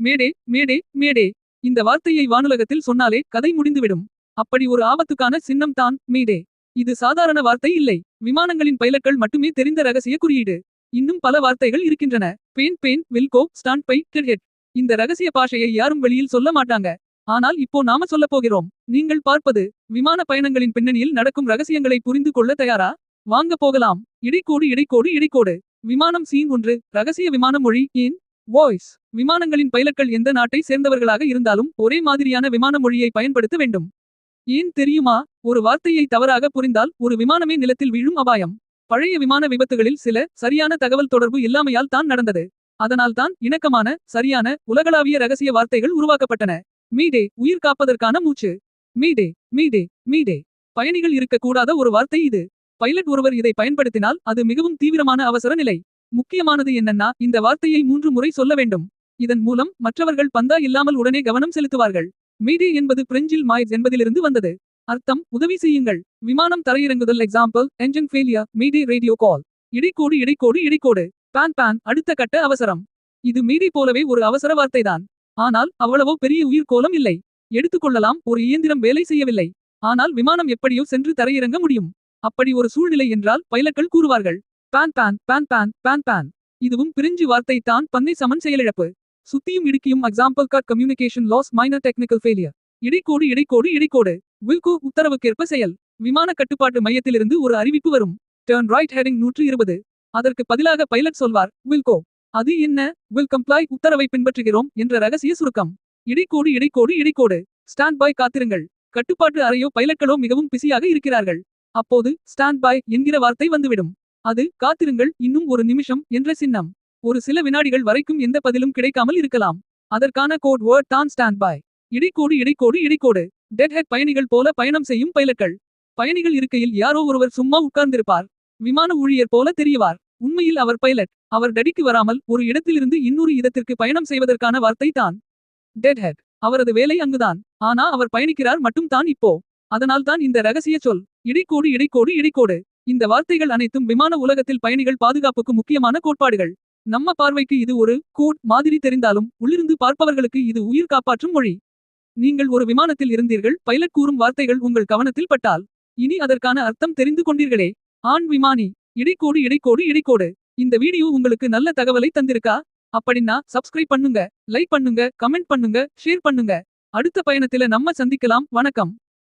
மேடே மேடே மேடே. இந்த வார்த்தையை வானுலகத்தில் சொன்னாலே கதை முடிந்துவிடும். அப்படி ஒரு ஆபத்துக்கான சின்னம் தான் மேடே. இது சாதாரண வார்த்தை இல்லை. விமானங்களின் பைலட்கள் மட்டுமே தெரிந்த ரகசிய குறியீடு. இன்னும் பல வார்த்தைகள் இருக்கின்றன. Pan wilco stand by dead. இந்த ரகசிய பாஷையை யாரும் வெளியில் சொல்ல மாட்டாங்க. ஆனால் இப்போ நாம சொல்லப் போகிறோம். நீங்கள் பார்ப்பது விமான பயணங்களின் பின்னணியில் நடக்கும் ரகசியங்களை புரிந்து கொள்ள தயாரா? வாங்க போகலாம். இடைக்கோடு. விமானம் சீன் 1. ரகசிய விமான மொழி ஏன் வாய்ஸ். விமானங்களின் பைலட்கள் எந்த நாட்டை சேர்ந்தவர்களாக இருந்தாலும் ஒரே மாதிரியான விமான மொழியை பயன்படுத்த வேண்டும். ஏன் தெரியுமா? ஒரு வார்த்தையை தவறாக புரிந்தால் ஒரு விமானமே நிலத்தில் வீழும் அபாயம். பழைய விமான விபத்துகளில் சில சரியான தகவல் தொடர்பு இல்லாமையால் தான் நடந்தது. அதனால் தான் இணக்கமான சரியான உலகளாவிய ரகசிய வார்த்தைகள் உருவாக்கப்பட்டன. மீடே உயிர் காப்பதற்கான மூச்சு. மீடே மீடே மீடே. பயணிகள் இருக்கக்கூடாத ஒரு வார்த்தை இது. பைலட் ஒருவர் இதை பயன்படுத்தினால் அது மிகவும் தீவிரமான அவசர நிலை. முக்கியமானது என்னன்னா இந்த வார்த்தையை 3 முறை சொல்ல வேண்டும். இதன் மூலம் மற்றவர்கள் பந்தா இல்லாமல் உடனே கவனம் செலுத்துவார்கள். மீடே என்பது பிரெஞ்சில் மாய்ஸ் என்பதிலிருந்து வந்தது. அர்த்தம் உதவி செய்யுங்கள். விமானம் தரையிறங்குதல் எக்ஸாம்பிள் என்ஜின் ஃபெயிலியர் மீடே ரேடியோ கால். இடைக்கோடு. பான் அடுத்த கட்ட அவசரம். இது மீடே போலவே ஒரு அவசர வார்த்தைதான். ஆனால் அவ்வளவோ பெரிய உயிர்கோலம் இல்லை. எடுத்துக்கொள்ளலாம் ஒரு இயந்திரம் வேலை செய்யவில்லை. ஆனால் விமானம் எப்படியோ சென்று தரையிறங்க முடியும். அப்படி ஒரு சூழ்நிலை என்றால் பைலட்கள் கூறுவார்கள். பான். இதுவும் பிரெஞ்சு வார்த்தை தான் பண்ணை சமன் செயலிழப்பு. சுத்தியும் இடுக்கியும் example cut communication loss minor technical failure. இடைக்கோடு. வில்கோ உத்தரவுக்கேற்ப செயல். விமான கட்டுப்பாட்டு மையத்திலிருந்து ஒரு அறிவிப்பு வரும். Turn right heading 120. அதற்கு பதிலாக பைலட் சொல்வார் வில்கோ. அது என்ன? வில் கம்ப்ளை உத்தரவை பின்பற்றுகிறோம் என்ற ரகசிய சுருக்கம். இடைக்கோடு. ஸ்டாண்ட் பை காத்திருங்கள். கட்டுப்பாட்டு அறையோ பைலட்களோ மிகவும் பிஸியாக இருக்கிறார்கள். அப்போது ஸ்டாண்ட் பை என்கிற வார்த்தை வந்துவிடும். அது காத்திருங்கள் இன்னும் ஒரு நிமிஷம் என்ற சின்னம். ஒரு சில வினாடிகள் வரைக்கும் எந்த பதிலும் கிடைக்காமல் இருக்கலாம். அதற்கான கோட் வேர்ட் தான் ஸ்டாண்ட் பை. இடைக்கோடு. டெட் ஹெட் பயணிகள் போல பயணம் செய்யும் பைலட்கள். பயணிகள் இருக்கையில் யாரோ ஒருவர் சும்மா உட்கார்ந்திருப்பார். விமான ஊழியர் போல தெரியவார். உண்மையில் அவர் பைலட். அவர் டடிக்கு வராமல் ஒரு இடத்திலிருந்து இன்னொரு இடத்திற்கு பயணம் செய்வதற்கான வார்த்தை தான் டெட் ஹெட். அவரது வேலை அங்குதான். ஆனா அவர் பயணிக்கிறார் மட்டும் தான் இப்போ. அதனால் தான் இந்த ரகசிய சொல். இடைக்கோடு. இந்த வார்த்தைகள் அனைத்தும் விமான உலகத்தில் பயணிகள் பாதுகாப்புக்கு முக்கியமான கோட்பாடுகள். நம்ம பார்வைக்கு இது ஒரு கோட் மாதிரி தெரிந்தாலும் உள்ளிருந்து பார்ப்பவர்களுக்கு இது உயிர் காப்பாற்றும் மொழி. நீங்கள் ஒரு விமானத்தில் இருந்தீர்கள். பைலட் கூறும் வார்த்தைகள் உங்கள் கவனத்தில் பட்டால் இனி அதற்கான அர்த்தம் தெரிந்து கொண்டீர்களே. ஆண் விமானி. இடைக்கோடு. இந்த வீடியோ உங்களுக்கு நல்ல தகவலை தந்திருக்கா? அப்படின்னா சப்ஸ்கிரைப் பண்ணுங்க, லைக் பண்ணுங்க, கமெண்ட் பண்ணுங்க, ஷேர் பண்ணுங்க. அடுத்த பயணத்தில நம்ம சந்திக்கலாம். வணக்கம்.